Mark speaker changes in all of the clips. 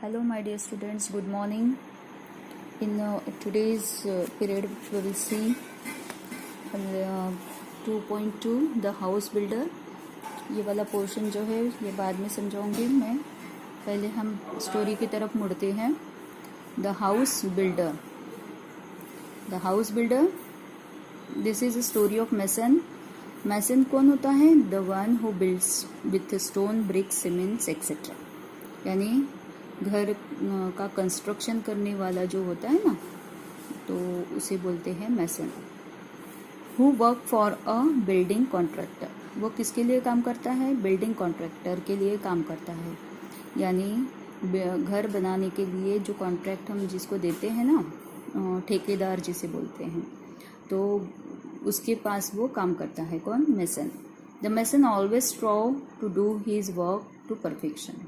Speaker 1: Hello, my dear students. Good morning. In today's period, we will see 2.2 the house builder. ये वाला portion जो है ये बाद में समझाऊंगी मैं. पहले हम स्टोरी की तरफ मुड़ते हैं. The house builder. The house builder, this is a story of mason. Mason कौन होता है? The one who builds with stone, bricks, cements etcetera. यानी घर का कंस्ट्रक्शन करने वाला जो होता है ना, तो उसे बोलते हैं mason. Who work for a building contractor. वो किसके लिए काम करता है? बिल्डिंग कॉन्ट्रैक्टर के लिए काम करता है. यानी घर बनाने के लिए जो कॉन्ट्रैक्ट हम जिसको देते हैं ना, ठेकेदार जिसे बोलते हैं, तो उसके पास वो काम करता है. कौन? Mason. The mason always strove to do his work to perfection.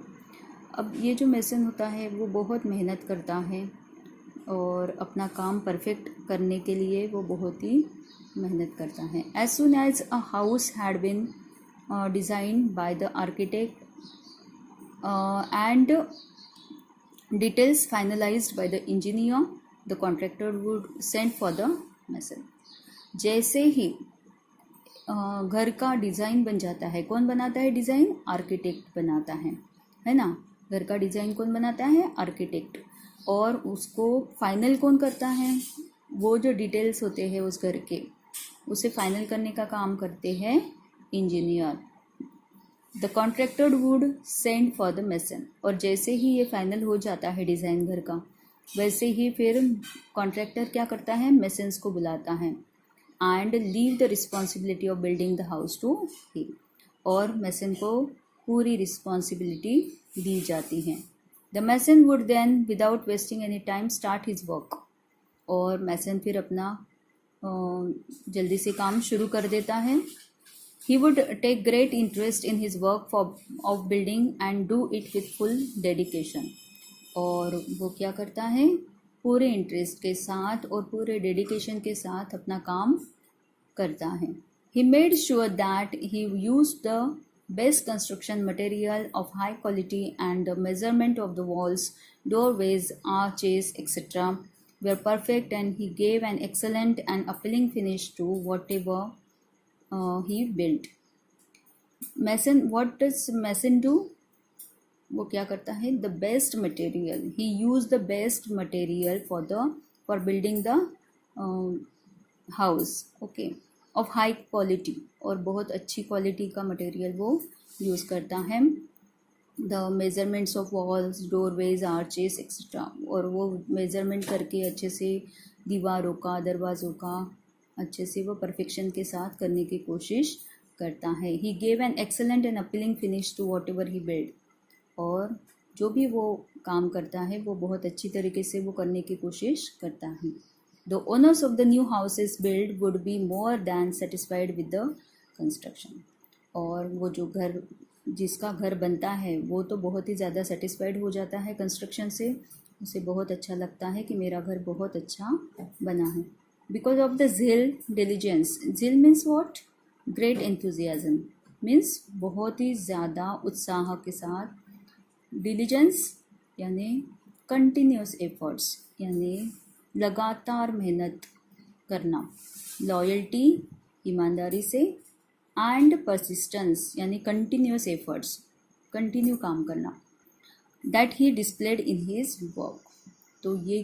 Speaker 1: अब ये जो मैसन होता है वो बहुत मेहनत करता है और अपना काम परफेक्ट करने के लिए वो बहुत ही मेहनत करता है. As soon as a house had been designed by the architect and details finalised by the engineer, the contractor would send for the mason. जैसे ही घर का डिज़ाइन बन जाता है, कौन बनाता है डिज़ाइन? आर्किटेक्ट बनाता है ना. घर का डिज़ाइन कौन बनाता है? आर्किटेक्ट. और उसको फाइनल कौन करता है? वो जो डिटेल्स होते हैं उस घर के, उसे फाइनल करने का काम करते हैं engineer. The contractor would send for the mason. और जैसे ही ये फाइनल हो जाता है डिज़ाइन घर का, वैसे ही फिर कॉन्ट्रैक्टर क्या करता है? मैसन्स को बुलाता है. And leave the responsibility of building the house to him. और मैसन को पूरी रिस्पॉन्सिबिलिटी दी जाती है. The mason would then without wasting any time start his work. और मैसन फिर अपना जल्दी से काम शुरू कर देता है. He would take great interest in his work of building and do it with full dedication. और वो क्या करता है? पूरे इंटरेस्ट के साथ और पूरे डेडिकेशन के साथ अपना काम करता है. He made sure that he used the best construction material of high quality and the measurement of the walls, doorways, arches, etc. were perfect, and he gave an excellent and appealing finish to whatever he built. Mason, what does mason do? वो क्या करता है? The best material. He used the best material for building the house. Okay. Of high quality. और बहुत अच्छी quality का material वो use करता है. The measurements of walls, doorways, arches etcetera. और वो मेज़रमेंट करके अच्छे से दीवारों का, दरवाज़ों का अच्छे से वो परफेक्शन के साथ करने की कोशिश करता है. He gave an excellent and appealing finish to whatever he build. और जो भी वो काम करता है वो बहुत अच्छी तरीके से वो करने की कोशिश करता है. The owners of the new houses built would be more than satisfied with the construction. और वो जो घर, जिसका घर बनता है, वो तो बहुत ही ज़्यादा सेटिस्फाइड हो जाता है कंस्ट्रक्शन से. उसे बहुत अच्छा लगता है कि मेरा घर बहुत अच्छा बना है. Because of the zeal, diligence. zeal means what? Great enthusiasm. Means बहुत ही ज़्यादा उत्साह के साथ. diligence यानी कंटिन्यूस एफर्ट्स, यानी लगातार मेहनत करना. लॉयल्टी, ईमानदारी से. एंड परसिस्टेंस यानी कंटिन्यूस एफर्ट्स, कंटिन्यू काम करना. That he displayed in his work. तो ये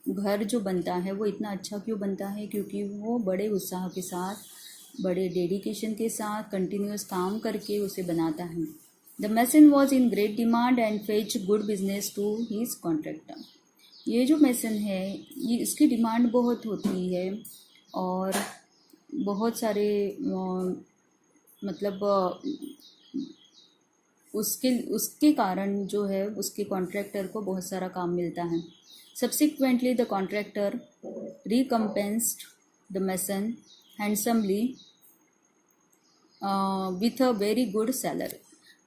Speaker 1: घर जो बनता है वो इतना अच्छा क्यों बनता है? क्योंकि वो बड़े उत्साह के साथ, बड़े डेडिकेशन के साथ कंटिन्यूस काम करके उसे बनाता है. The mason was in great demand and fetch good business to his contractor. ये जो मैसन है, ये इसकी डिमांड बहुत होती है और बहुत सारे मतलब उसके कारण जो है उसके कॉन्ट्रैक्टर को बहुत सारा काम मिलता है. Subsequently the contractor recompensed the mason handsomely with a very good salary.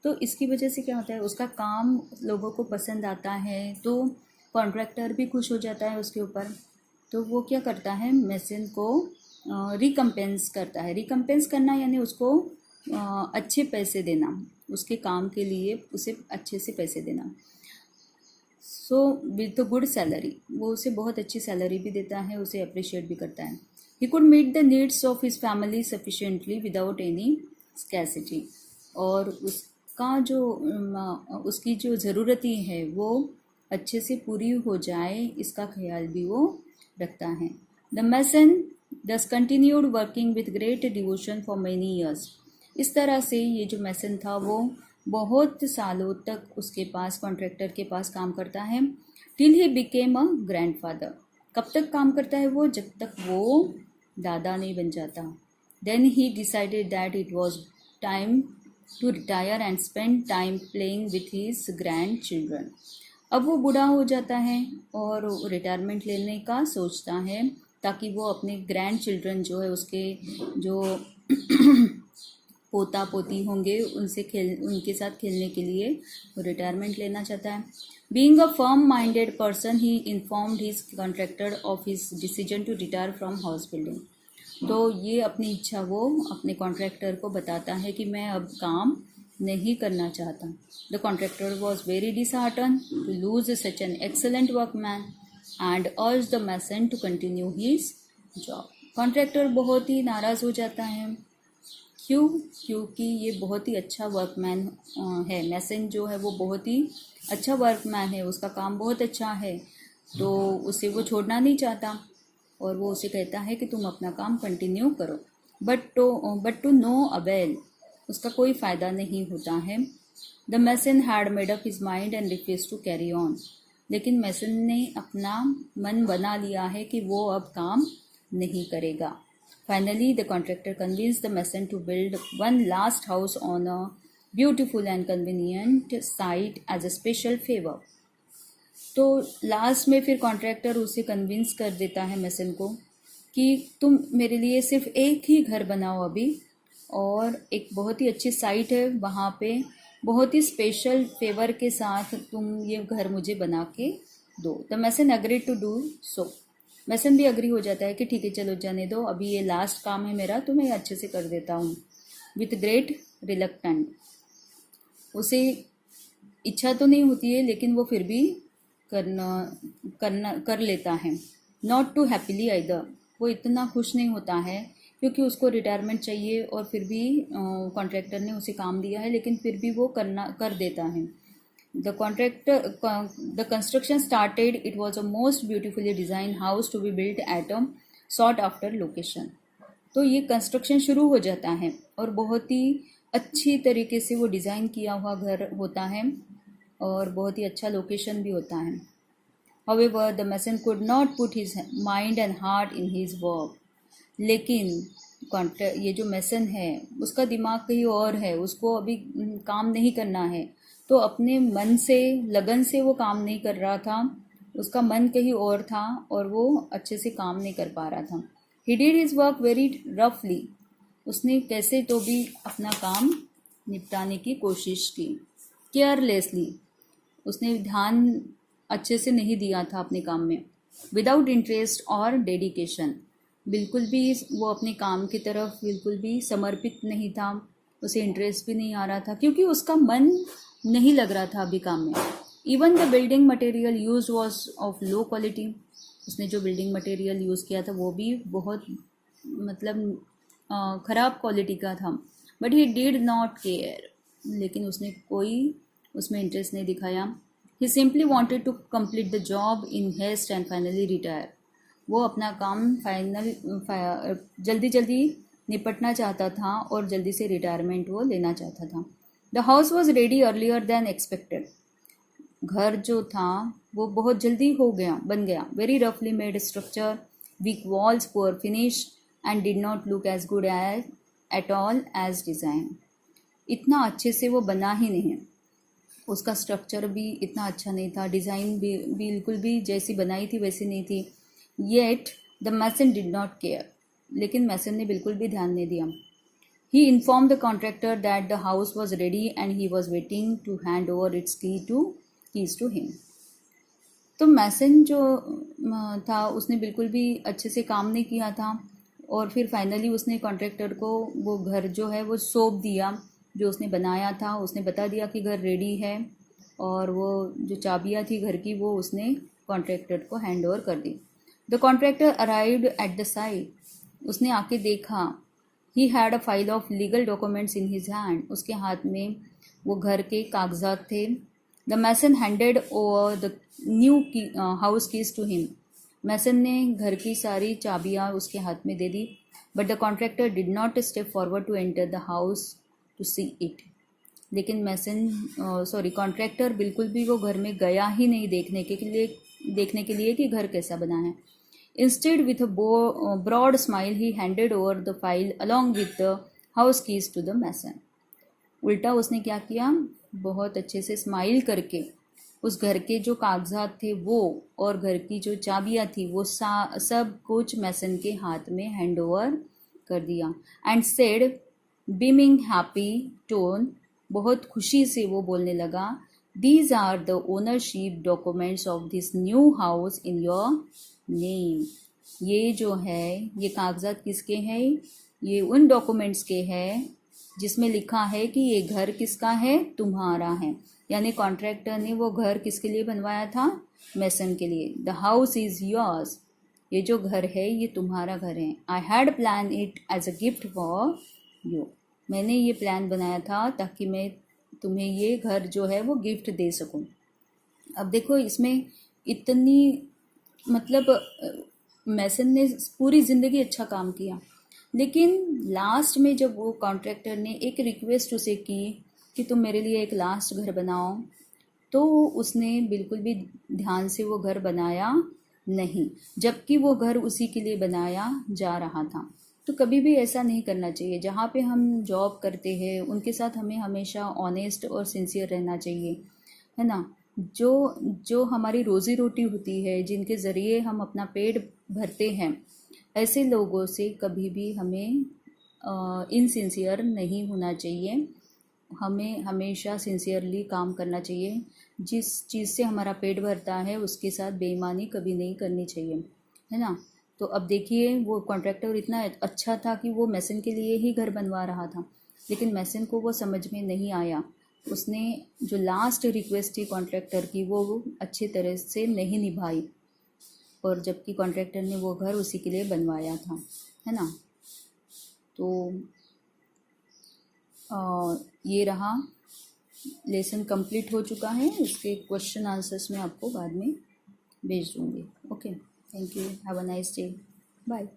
Speaker 1: तो इसकी वजह से क्या होता है? उसका काम लोगों को पसंद आता है, तो कॉन्ट्रैक्टर भी खुश हो जाता है उसके ऊपर. तो वो क्या करता है? मैसन को रिकम्पेंस करता है. रिकम्पेंस करना यानी उसको अच्छे पैसे देना, उसके काम के लिए उसे अच्छे से पैसे देना. सो विथ गुड सैलरी, वो उसे बहुत अच्छी सैलरी भी देता है, उसे अप्रिशिएट भी करता है. He could meet the needs of his family sufficiently without any scarcity, और उसकी जो ज़रूरतें है वो अच्छे से पूरी हो जाए इसका ख्याल भी वो रखता है. द मैसन दस continued working with great devotion for many years. इस तरह से ये जो मैसन था वो बहुत सालों तक उसके पास, कॉन्ट्रैक्टर के पास काम करता है. Till he became a grandfather. कब तक काम करता है वो? जब तक वो दादा नहीं बन जाता. Then he decided that it was time to retire and spend time playing with his grandchildren. अब वो बूढ़ा हो जाता है और रिटायरमेंट लेने का सोचता है ताकि वो अपने ग्रैंड चिल्ड्रन जो है, उसके जो पोता पोती होंगे उनके साथ खेलने के लिए वो रिटायरमेंट लेना चाहता है. Being a firm minded person, he informed his contractor of his decision to retire from house building. तो ये अपनी इच्छा वो अपने कॉन्ट्रैक्टर को बताता है कि मैं अब काम नहीं करना चाहता. The contractor was very disheartened to lose such an excellent workman and urge the mason to continue his job. Contractor बहुत ही नाराज़ हो जाता है. क्यों? क्योंकि ये बहुत ही अच्छा वर्कमैन है. मैसन जो है वो बहुत ही अच्छा वर्कमैन है, उसका काम बहुत अच्छा है, तो उसे वो छोड़ना नहीं चाहता और वो उसे कहता है कि तुम अपना काम कंटिन्यू करो. बट टू नो अवेल, उसका कोई फ़ायदा नहीं होता है. The mason had made up his mind and refuse to carry on. लेकिन मैसन ने अपना मन बना लिया है कि वो अब काम नहीं करेगा. Finally, the contractor convinced the mason to build one last house on a beautiful and convenient site as a special favor. तो लास्ट में फिर कॉन्ट्रैक्टर उसे कन्विंस कर देता है मैसन को कि तुम मेरे लिए सिर्फ एक ही घर बनाओ अभी, और एक बहुत ही अच्छी साइट है वहाँ पे, बहुत ही स्पेशल फेवर के साथ तुम ये घर मुझे बना के दो. The mason agreed to do so. Mason भी अग्री हो जाता है कि ठीक है, चलो जाने दो, अभी ये लास्ट काम है मेरा तो मैं अच्छे से कर देता हूँ. विथ ग्रेट रिलक्टेंट, उसे इच्छा तो नहीं होती है लेकिन वो फिर भी कर लेता है. नॉट टू हैप्पीली आइदर, वो इतना खुश नहीं होता है क्योंकि उसको रिटायरमेंट चाहिए और फिर भी कॉन्ट्रैक्टर ने उसे काम दिया है, लेकिन फिर भी वो कर देता है. The construction started. It was a most beautifully designed house to be built at a sought after location. तो ये कंस्ट्रक्शन शुरू हो जाता है और बहुत ही अच्छी तरीके से वो डिज़ाइन किया हुआ घर होता है और बहुत ही अच्छा लोकेशन भी होता है. However, the mason could not put his mind and heart in his work. लेकिन ये जो मैसन है उसका दिमाग कहीं और है, उसको अभी काम नहीं करना है, तो अपने मन से, लगन से वो काम नहीं कर रहा था, उसका मन कहीं और था और वो अच्छे से काम नहीं कर पा रहा था. He did his work very रफली. उसने कैसे तो भी अपना काम निपटाने की कोशिश की. केयरलेसली, उसने ध्यान अच्छे से नहीं दिया था अपने काम में. विदाउट इंटरेस्ट और डेडिकेशन, बिल्कुल भी वो अपने काम की तरफ बिल्कुल भी समर्पित नहीं था, उसे इंटरेस्ट भी नहीं आ रहा था क्योंकि उसका मन नहीं लग रहा था अभी काम में. Even the building material use was of low quality. उसने जो बिल्डिंग मटेरियल यूज़ किया था वो भी बहुत मतलब ख़राब क्वालिटी का था. But he did not care, लेकिन उसने कोई उसमें इंटरेस्ट नहीं दिखाया. He simply wanted to complete the job in haste and finally retire. वो अपना काम जल्दी जल्दी निपटना चाहता था और जल्दी से रिटायरमेंट वो लेना चाहता था. The house was ready earlier than expected. घर जो था वो बहुत जल्दी बन गया. वेरी रफली made structure, weak walls, poor finish and did not look as good at all as design. इतना अच्छे से वो बना ही नहीं. उसका स्ट्रक्चर भी इतना अच्छा नहीं था, डिज़ाइन भी बिल्कुल भी जैसी बनाई थी वैसी नहीं थी. Yet the mason did not care, लेकिन मैसन ने बिल्कुल भी ध्यान नहीं दिया. He informed the contractor that the house was ready and he was waiting to hand over its keys to him. तो मैसन जो था उसने बिल्कुल भी अच्छे से काम नहीं किया था और फिर फाइनली उसने कॉन्ट्रैक्टर को वो घर जो है वो सौंप दिया जो उसने बनाया था. उसने बता दिया कि घर रेडी है और वो जो चाबियाँ थी घर की वो उसने कॉन्ट्रैक्टर को हैंड ओवर कर दी। The contractor arrived at the site, उसने आके देखा। He had a file of legal documents in his hand, उसके हाथ में वो घर के कागजात थे। The mason handed over the new house keys to him, mason ने घर की सारी चाबियाँ उसके हाथ में दे दी। But the contractor did not step forward to enter the house to see it, लेकिन कॉन्ट्रैक्टर बिल्कुल भी वो घर में गया ही नहीं देखने के लिए कि घर कैसा बना है। Instead with a broad smile he handed over the file along with the house keys to the mason. उल्टा उसने क्या किया, बहुत अच्छे से स्माइल करके उस घर के जो कागजात थे वो और घर की जो चाबियाँ थी वो सब कुछ मैसन के हाथ में हैंड ओवर कर दिया। And said beaming happy tone, बहुत खुशी से वो बोलने लगा, these are the ownership documents of this new house in your name. ये जो है ये कागजात किसके हैं, ये उन डॉक्यूमेंट्स के हैं जिसमें लिखा है कि ये घर किसका है, तुम्हारा है। यानी कॉन्ट्रैक्टर ने वो घर किसके लिए बनवाया था, मैसन के लिए। द हाउस इज योर्स, ये जो घर है ये तुम्हारा घर है। I had plan it as a gift for you, मैंने ये प्लान बनाया था ताकि मैं तुम्हें ये घर जो है वो गिफ्ट दे सकूं। अब देखो इसमें इतनी मैसन ने पूरी ज़िंदगी अच्छा काम किया, लेकिन लास्ट में जब वो कॉन्ट्रैक्टर ने एक रिक्वेस्ट उसे की कि तुम मेरे लिए एक लास्ट घर बनाओ, तो उसने बिल्कुल भी ध्यान से वो घर बनाया नहीं, जबकि वो घर उसी के लिए बनाया जा रहा था। तो कभी भी ऐसा नहीं करना चाहिए। जहाँ पे हम जॉब करते हैं उनके साथ हमें हमेशा ऑनेस्ट और सिंसियर रहना चाहिए, है ना। जो हमारी रोज़ी रोटी होती है, जिनके ज़रिए हम अपना पेट भरते हैं, ऐसे लोगों से कभी भी हमें इनसिंसियर नहीं होना चाहिए। हमें हमेशा सिंसियरली काम करना चाहिए। जिस चीज़ से हमारा पेट भरता है उसके साथ बेईमानी कभी नहीं करनी चाहिए, है ना। तो अब देखिए वो कॉन्ट्रैक्टर इतना अच्छा था कि वो मैसन के लिए ही घर बनवा रहा था, लेकिन मैसन को वो समझ में नहीं आया। उसने जो लास्ट रिक्वेस्ट थी कॉन्ट्रैक्टर की वो अच्छे तरह से नहीं निभाई, और जबकि कॉन्ट्रैक्टर ने वो घर उसी के लिए बनवाया था, है ना। तो ये रहा, लेसन कंप्लीट हो चुका है। इसके क्वेश्चन आंसर्स मैं आपको बाद में भेज दूँगी। Okay, thank you, have a nice day, bye.